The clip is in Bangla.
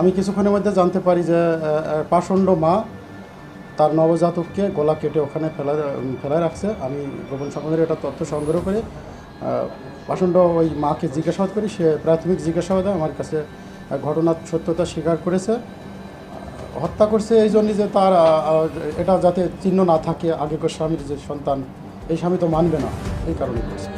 আমি কিছুক্ষণের মধ্যে জানতে পারি যে পাষণ্ড মা তার নবজাতককে গলা কেটে ওখানে ফেলায় রাখছে। আমি গোপন সংবাদের এটা তথ্য সংগ্রহ করে পাষণ্ড ওই মাকে জিজ্ঞাসাবাদ করি। সে প্রাথমিক জিজ্ঞাসাবাদে আমার কাছে ঘটনার সত্যতা স্বীকার করেছে। হত্যা করছে এই জন্যই যে তার এটা যাতে চিহ্ন না থাকে আগেকার স্বামীর যে সন্তান, এই স্বামী তো মানবে না, এই কারণে করছে।